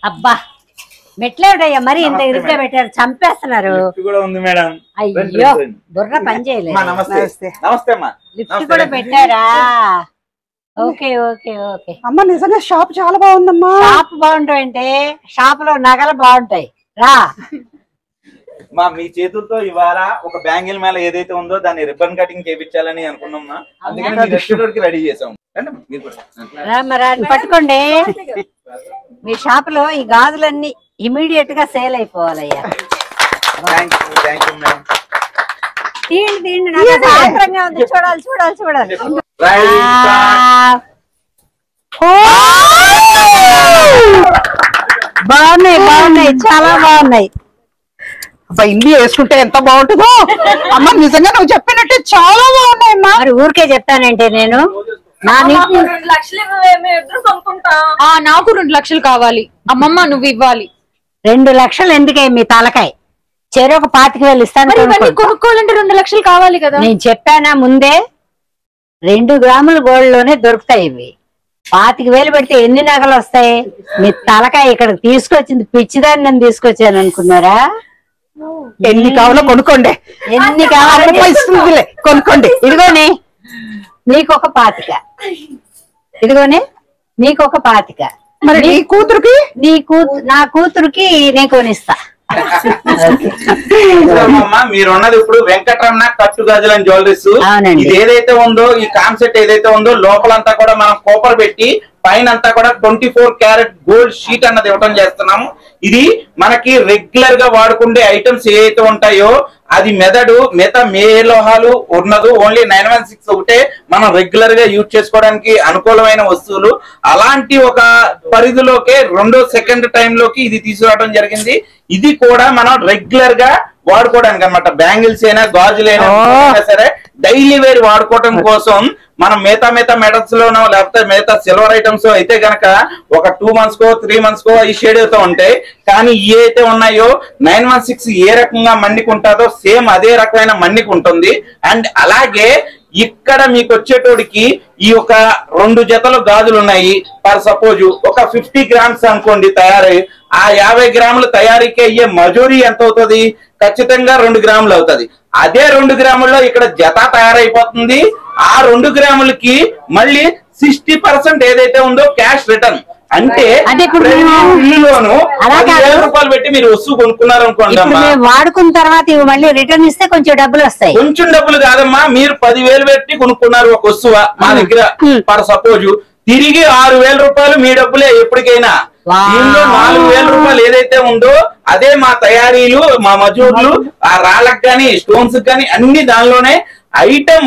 అబ్బా మెట్లేడయ్యా మరి ఇంత ఇరుగ్గా పెట్టారు, చంపేస్తున్నారు. అయ్యో బుర్ర పని చేయలేదు. లిఫ్ట్ కూడా పెట్టారా? ఓకే ఓకే ఓకే అమ్మ నిజంగా షాప్ చాలా బాగుందమ్మా. షాప్ బాగుంటాయంటే షాప్ లో నగలు బాగుంటాయి. రా మీ చేతులతో ఇవాళ ఒక బ్యాంగిల్ మేళ ఏదైతే ఉందో దాన్ని రిబ్బన్ కటింగ్ చేయించాలని అనుకున్నాం. అందుకని మీ రెస్టారెంట్ కి రెడీ చేసాం. పట్టుకోండి. మీ షాప్ లో ఈ గాజులన్నీ ఇమీడియట్ గా సేల్ అయిపోవాలయ్యా. తీయండి నాకు ఆత్రంగా ఉంది. చూడాలి చూడాలి చూడాలి. బాగున్నాయి బాగున్నాయి చాలా బాగున్నాయి. ఇల్లు వేసుకుంటే ఎంత బాగుంటుందో అమ్మ. నిజంగా నువ్వు చెప్పినట్టు చాలా బాగున్నాయి. మరి ఊరికే చెప్తానంటే నేను నాకు 2 లక్షలు కావాలి అమ్మమ్మ, నువ్వు ఇవ్వాలి. 2 లక్షలు ఎందుకే మీ తలకాయ? చెరొక 25,000 ఇస్తాను. కొనుక్కోవాలంటే 2 లక్షలు కావాలి కదా. నేను చెప్పానా ముందే? 2 గ్రాముల గోల్డ్ లోనే దొరుకుతాయి ఇవి. 25,000 పెడితే ఎన్ని నగలు వస్తాయి? మీ తలకాయ ఇక్కడికి తీసుకొచ్చింది పిచ్చిదాన్ని నేను తీసుకొచ్చాను అనుకున్నారా? ఎన్ని కావాలో కొనుక్కోండి. ఎన్ని కావాలో కొనుక్కోండి. ఇదిగోనే నీకొక 25. ఇదిగోనే నీకొక 25. మరి నీ కూతురుకి? నా కూతురుకి నేను కొనిస్తా. మీరున్నది ఇప్పుడు వెంకటరమణ కట్టు గాజులని జ్యువెలరీస్. ఇది ఏదైతే ఉందో ఈ కాన్సెప్ట్ ఏదైతే ఉందో లోపలంతా కూడా మనం కోపర్ పెట్టి పైన అంతా కూడా 24 క్యారెట్ గోల్డ్ షీట్ అన్నది ఇవ్వడం చేస్తున్నాము. ఇది మనకి రెగ్యులర్ గా వాడుకుండే ఐటమ్స్ ఏవైతే ఉంటాయో అది మెదడు మిగతా లోహాలు ఉన్నదు ఓన్లీ 916 ఒకటే మనం రెగ్యులర్ గా యూజ్ చేసుకోవడానికి అనుకూలమైన వస్తువులు. అలాంటి ఒక పరిధిలోకే సెకండ్ టైం లోకి ఇది తీసుకురావడం జరిగింది. ఇది కూడా మనం రెగ్యులర్ గా వాడుకోవడానికి అన్నమాట. బ్యాంగిల్స్ అయినా గాజులైనా సరే డైలీ వేర్ వాడుకోవడం కోసం మనం మిగతా మెటల్స్ లోనో లేకపోతే మిగతా సిల్వర్ ఐటమ్స్ అయితే గనక ఒక 2 months కో 3 months కో ఈ షేడ్ అవుతూ ఉంటాయి. కానీ ఈ అయితే ఉన్నాయో 916 ఏ రకంగా మన్నిక ఉంటుందో సేమ్ అదే రకమైన మన్నిక ఉంటుంది. అండ్ అలాగే ఇక్కడ మీకు వచ్చేటోడికి ఈ ఒక 2 జతలు గాజులు ఉన్నాయి. ఫర్ సపోజ్ ఒక 50 grams అనుకోండి తయారై, ఆ 50 గ్రాములు తయారీకి అయ్యే మజూరీ ఎంత అవుతుంది? ఖచ్చితంగా 2 గ్రాములు అవుతుంది. అదే 2 గ్రాముల్లో ఇక్కడ జత తయారైపోతుంది. ఆ 2 గ్రాములకి మళ్ళీ 60% ఏదైతే ఉందో క్యాష్ రిటర్న్. అంటే ఇల్లులోను 10,000 రూపాయలు పెట్టి మీరు వస్తువు కొనుక్కున్నారు అనుకోండి అమ్మా, వాడుకున్న తర్వాత మళ్ళీ రిటర్న్ ఇస్తే కొంచెం డబ్బులు వస్తాయి. కొంచెం డబ్బులు కాదమ్మా, మీరు 10,000 పెట్టి కొనుక్కున్నారు ఒక వస్తువు మా దగ్గర ఫర్ సపోజ్, తిరిగి 6,000 రూపాయలు మీ డబ్బులే ఎప్పటికైనా. దీనిలో 4,000 రూపాయలు ఏదైతే ఉందో అదే మా తయారీలు మా మజూర్లు ఆ రాళ్ళకి కానీ స్టోన్స్ కానీ అన్ని దానిలోనే. ఐటమ్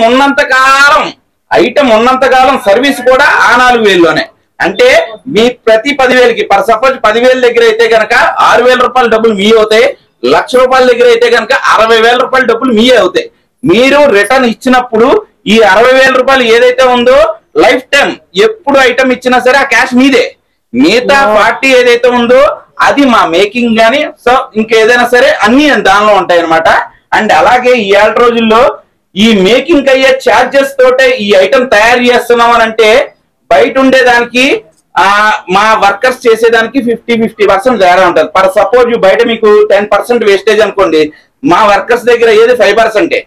ఉన్నంత కాలం సర్వీస్ కూడా ఆ 4,000లోనే. అంటే మీ ప్రతి 10,000కి ఫర్ సపోజ్ 10,000 దగ్గర అయితే కనుక 6,000 రూపాయల డబ్బులు మీ అవుతాయి. 1,00,000 రూపాయల దగ్గర అయితే కనుక 60,000 రూపాయల డబ్బులు మీయే అవుతాయి. మీరు రిటర్న్ ఇచ్చినప్పుడు ఈ 60,000 రూపాయలు ఏదైతే ఉందో లైఫ్ టైం ఎప్పుడు ఐటమ్ ఇచ్చినా సరే ఆ క్యాష్ మీదే. మిగతా 40 ఏదైతే ఉందో అది మా మేకింగ్ గానీ సో ఇంకేదైనా సరే అన్ని దానిలో ఉంటాయి అనమాట. అండ్ అలాగే ఈ 7 రోజుల్లో ఈ మేకింగ్ అయ్యే ఛార్జెస్ తోటే ఈ ఐటమ్ తయారు చేస్తున్నాం అని అంటే బయట ఉండేదానికి మా వర్కర్స్ చేసేదానికి 50% తేడా ఉంటుంది. ఫర్ సపోజ్ బయట మీకు 10% వేస్టేజ్ అనుకోండి, మా వర్కర్స్ దగ్గర ఏది 5%.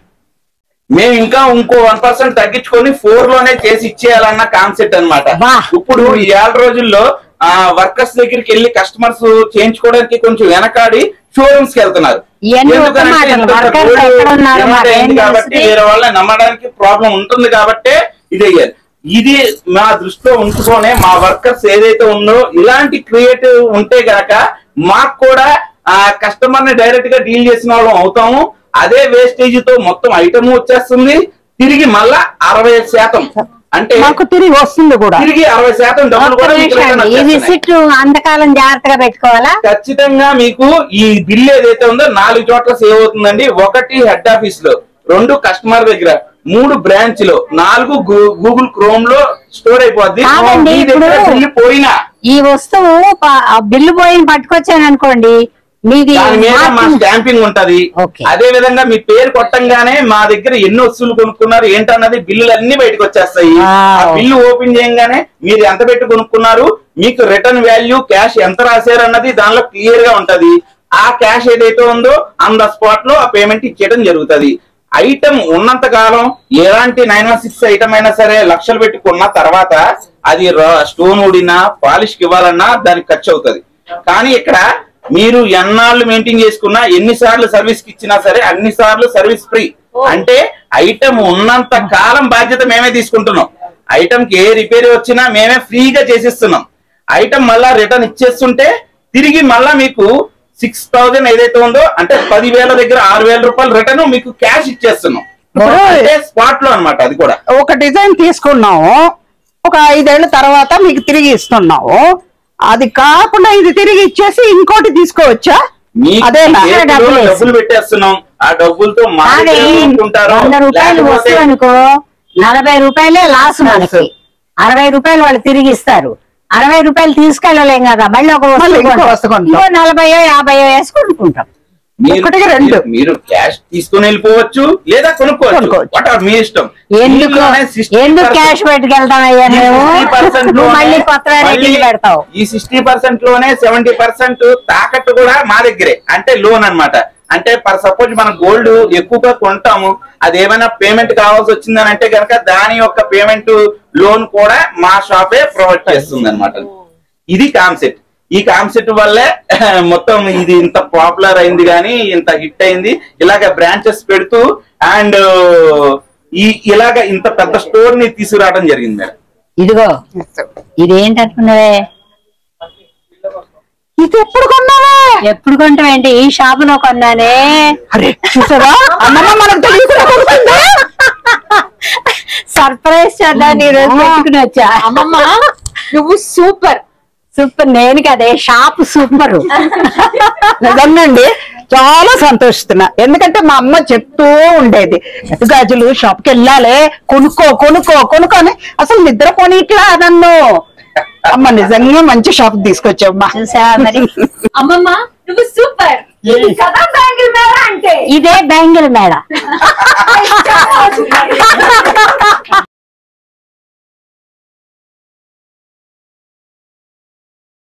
మేము ఇంకా ఇంకో 1% తగ్గించుకొని 4లోనే చేసి ఇచ్చేయాలన్న కాన్సెప్ట్ అనమాట. ఇప్పుడు ఈ 7 రోజుల్లో వర్కర్స్ దగ్గరికి వెళ్ళి కస్టమర్స్ చేయించుకోవడానికి కొంచెం వెనకాడి షోరూమ్స్ కి వెళ్తున్నారు. కాబట్టి వేరే వాళ్ళని నమ్మడానికి ప్రాబ్లం ఉంటుంది కాబట్టి ఇది అయ్యారు. ఇది మా దృష్టిలో ఉంచుకొనే మా వర్కర్స్ ఏదైతే ఉందో ఇలాంటి క్రియేటివ్ ఉంటే గనక మాకు కూడా ఆ కస్టమర్ ని డైరెక్ట్ గా డీల్ చేసిన వాళ్ళం అవుతాము. అదే వేస్టేజ్ తో మొత్తం ఐటమ్ వచ్చేస్తుంది. తిరిగి మళ్ళా 60% అంటే మాకు తిరిగి వస్తుంది కూడా. తిరిగి 60% డబ్బులు కూడా అంతకాలం జాగ్రత్తగా పెట్టుకోవాలా. ఖచ్చితంగా మీకు ఈ బిల్ ఏదైతే ఉందో 4 చోట్ల సేవ్ అవుతుందండి. 1 హెడ్ ఆఫీస్ లో, 2 కస్టమర్ దగ్గర, 3 బ్రాంచ్ లో, 4 గూగుల్ క్రోమ్ లో స్టోర్ అయిపోద్ది. పోయినా ఈ వస్తువు బిల్లు పోయిన పట్టుకొచ్చాను అనుకోండి, మీది దాని మీద మా స్టాంపింగ్ ఉంటది. Okay. అదే విధంగా మీ పేరు కొట్టంగానే మా దగ్గర ఎన్ని వస్తువులు కొనుక్కున్నారు ఏంటన్నది బిల్లులు అన్ని బయటకు వచ్చేస్తాయి. ఆ బిల్లు ఓపెన్ చేయగానే మీరు ఎంత పెట్టి కొనుక్కున్నారు, మీకు రిటర్న్ వాల్యూ క్యాష్ ఎంత రాశారు అన్నది దానిలో క్లియర్ గా ఉంటది. ఆ క్యాష్ ఏదైతే ఉందో ఆన్ ద స్పాట్ లో ఆ పేమెంట్ ఇచ్చేయడం జరుగుతుంది. ఐటమ్ ఉన్నంత కాలం ఎలాంటి 916 ఐటమ్ అయినా సరే లక్షలు పెట్టి కొన్న తర్వాత అది స్టోన్ ఊడినా పాలిష్ కి ఇవ్వాలన్నా దానికి ఖర్చు అవుతుంది. కానీ ఇక్కడ మీరు ఎన్నాళ్ళు మెయింటైన్ చేసుకున్నా ఎన్నిసార్లు సర్వీస్ కి ఇచ్చినా సరే అన్ని సార్లు సర్వీస్ ఫ్రీ. అంటే ఐటమ్ ఉన్నంత కాలం బాధ్యత మేమే తీసుకుంటున్నాం. ఐటమ్ కి ఏ రిపేర్ వచ్చినా మేమే ఫ్రీగా చేసిస్తున్నాం. ఐటమ్ మళ్ళా రిటర్న్ ఇచ్చేస్తుంటే తిరిగి మళ్ళా మీకు 6000 ఏదైతే ఉందో అంటే 10,000 దగ్గర 6,000 రూపాయలు రిటర్న్ మీకు క్యాష్ ఇచ్చేస్తున్నాం స్పాట్ లో అన్నమాట. అది కూడా ఒక డిజైన్ తీసుకున్నాము, ఒక 5 ఏళ్ల తర్వాత మీకు తిరిగి ఇస్తున్నాము. అది కాకుండా ఇది తిరిగి ఇచ్చేసి ఇంకోటి తీసుకోవచ్చా? అదేనా? డబ్బులు పెట్టేస్తున్నాం. ఆ డబ్బులతో 100 రూపాయలు వస్తుంది అనుకో, 40 రూపాయలే లాస్ మనకి. 60 రూపాయలు వాళ్ళు తిరిగి ఇస్తారు. 60 రూపాయలు తీసుకెళ్ళలేం కదా, మళ్ళీ ఒక వస్తువు 40 50 వేసి కొనుక్కుంటాం. మీరు క్యాష్ తీసుకుని వెళ్ళిపోవచ్చు లేదా కొనుక్కోవచ్చు, మీ ఇష్టం. ఎందుకు క్యాష్ పెట్టుకెళ్తామయ్యా మేము, మళ్ళీ కొత్త పెడతావు. ఈ 60% లోనే 70% తాకట్టు కూడా మా దగ్గరే, అంటే లోన్ అన్నమాట. అంటే సపోజ్ మనం గోల్డ్ ఎక్కువగా కొంటాము, అది ఏమైనా పేమెంట్ కావాల్సి వచ్చిందని అంటే కనుక దాని యొక్క పేమెంట్ లోన్ కూడా మా షాపే ప్రొవైడ్ చేస్తుంది అన్నమాట. ఇది కాన్సెప్ట్. ఈ కాన్సెప్ట్ వల్లే మొత్తం ఇది ఇంత పాపులర్ అయింది, కానీ ఇంత హిట్ అయింది. ఇలాగ బ్రాంచెస్ పెడుతూ అండ్ ఇలాగ ఇంత పెద్ద స్టోర్ ని తీసుకురావడం జరిగింది మేడం. ఇదిగో ఇది ఏంటనుకున్నావే, ఇది ఎప్పుడు కొన్నావా? ఎప్పుడు కొంటావేంటి, ఈ షాప్ లో కొన్నానే. అరే చూసారా అమ్మమ్మ, మనకు తెలియకుండా సర్ప్రైజ్ చేద్దాం ఈ రోజు పెట్టుకుని వచ్చా. అమ్మమ్మ నువ్వు సూపర్. నేను కదే షాప్ సూపర్. నిజంగాండి చాలా సంతోషిస్తున్నా. ఎందుకంటే మా అమ్మ చెప్తూ ఉండేది గాజులు షాప్ కి వెళ్ళాలి, కొనుక్కో కొనుక్కో కొనుక్కో అని. అసలు నిద్రపోని ఇట్లా నన్ను. అమ్మ నిజంగా మంచి షాప్ తీసుకొచ్చామ్మా. మరి అమ్మమ్మ నువ్వు సూపర్. ఇదే బ్యాంగిల్ మేడ.